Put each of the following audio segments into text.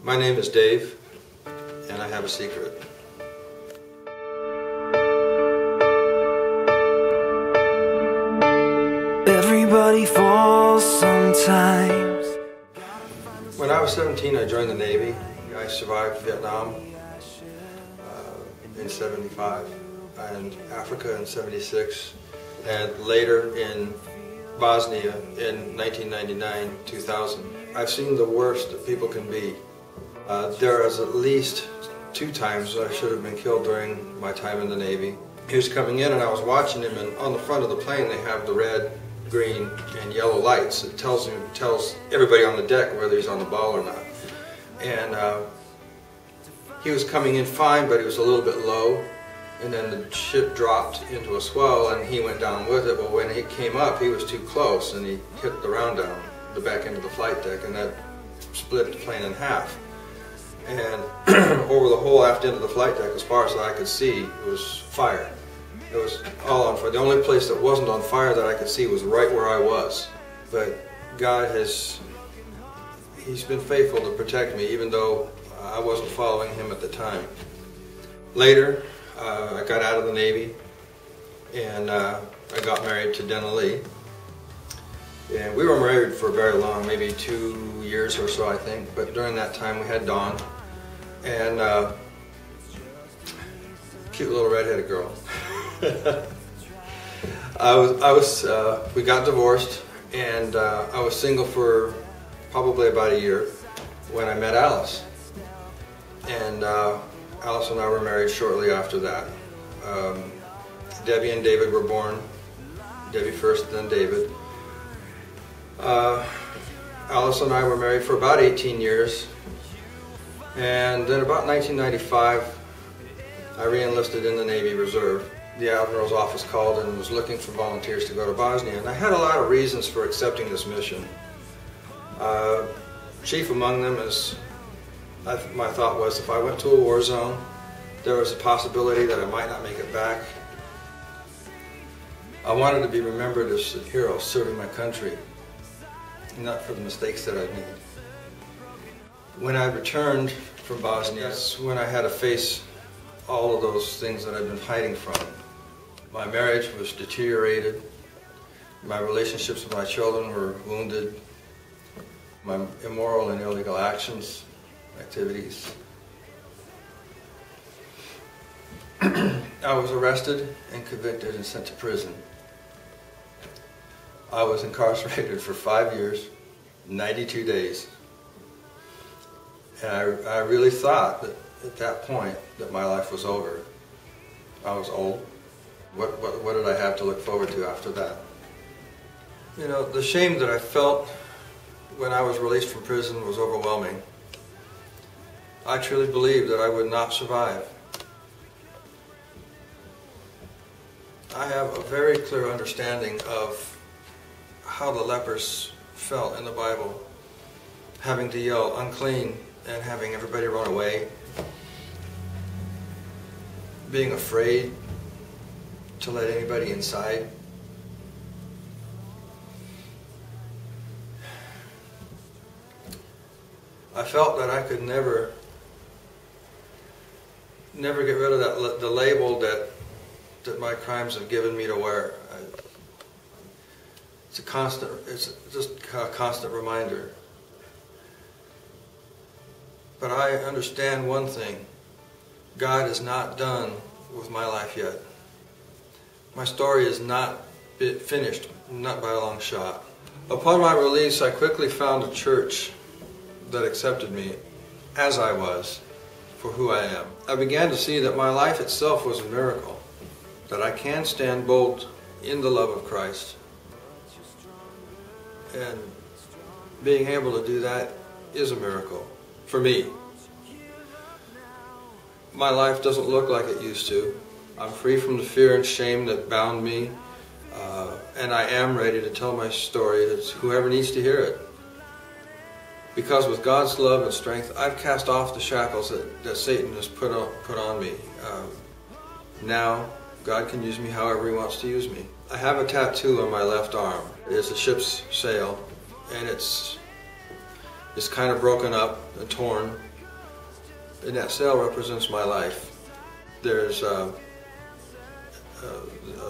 My name is Dave, and I have a secret. Everybody falls sometimes. When I was 17, I joined the Navy. I survived Vietnam in '75, and Africa in '76, and later in Bosnia in 1999-2000. I've seen the worst that people can be. There was at least 2 times I should have been killed during my time in the Navy. He was coming in and I was watching him, and on the front of the plane they have the red, green, and yellow lights. It tells everybody on the deck whether he's on the ball or not. And he was coming in fine, but he was a little bit low, and then the ship dropped into a swell and he went down with it. But when he came up, he was too close and he hit the round down, the back end of the flight deck, and that split the plane in half. And over the whole aft end of the flight deck, as far as I could see, was fire. It was all on fire. The only place that wasn't on fire that I could see was right where I was. But God He's been faithful to protect me, even though I wasn't following Him at the time. Later, I got out of the Navy, and I got married to Dena Lee. And we were married for very long, maybe 2 years or so, I think. But during that time, we had Dawn, and cute little redheaded girl. We got divorced, and I was single for probably about a year when I met Alice. And Alice and I were married shortly after that. Debbie and David were born. Debbie first, then David. Alice and I were married for about 18 years, and then about 1995 I re-enlisted in the Navy Reserve. The Admiral's office called and was looking for volunteers to go to Bosnia, and I had a lot of reasons for accepting this mission. Chief among them is, my thought was, if I went to a war zone, there was a possibility that I might not make it back. I wanted to be remembered as a hero serving my country, not for the mistakes that I made. When I returned from Bosnia, that's when I had to face all of those things that I've been hiding from. My marriage was deteriorated. My relationships with my children were wounded. My immoral and illegal activities. I was arrested and convicted and sent to prison. I was incarcerated for 5 years, 92 days. And I really thought that at that point that my life was over. I was old. What did I have to look forward to after that? You know, the shame that I felt when I was released from prison was overwhelming. I truly believed that I would not survive. I have a very clear understanding of how the lepers felt in the Bible, having to yell unclean and having everybody run away, being afraid to let anybody inside. I felt that I could never get rid of the label that my crimes have given me to wear. It's just a constant reminder. But I understand one thing. God is not done with my life yet. My story is not finished, not by a long shot. Upon my release, I quickly found a church that accepted me as I was, for who I am. I began to see that my life itself was a miracle, that I can stand bold in the love of Christ. And being able to do that is a miracle for me. My life doesn't look like it used to. I'm free from the fear and shame that bound me, and I am ready to tell my story to whoever needs to hear it. Because with God's love and strength, I've cast off the shackles that Satan has put on me. Now, God can use me however He wants to use me. I have a tattoo on my left arm. It's a ship's sail, and it's kind of broken up and torn, And that sail represents my life. There's a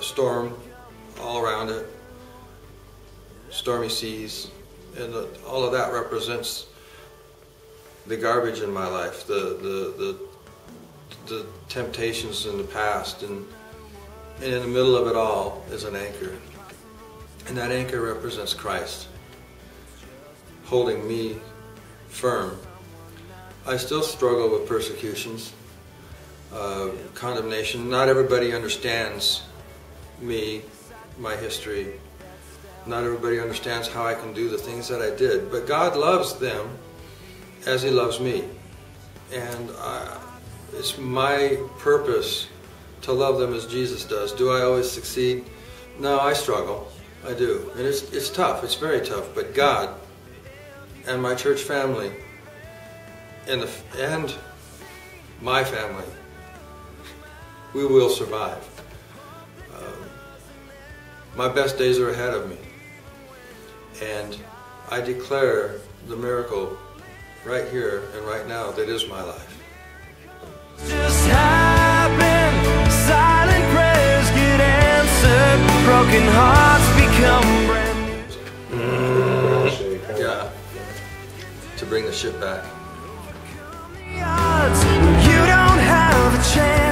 storm all around it, stormy seas, and all of that represents the garbage in my life, the temptations in the past, and in the middle of it all is an anchor. And that anchor represents Christ, holding me firm. I still struggle with persecutions, condemnation. Not everybody understands me, my history. Not everybody understands how I can do the things that I did. But God loves them as He loves me. And it's my purpose to love them as Jesus does. Do I always succeed? No, I struggle. I do. And it's tough. It's very tough. But God and my church family and my family, we will survive. My best days are ahead of me. And I declare the miracle right here and right now that is my life. Just happen, silent prayers get answered, broken hearts become brand new. Yeah, to bring the ship back. You don't have a chance.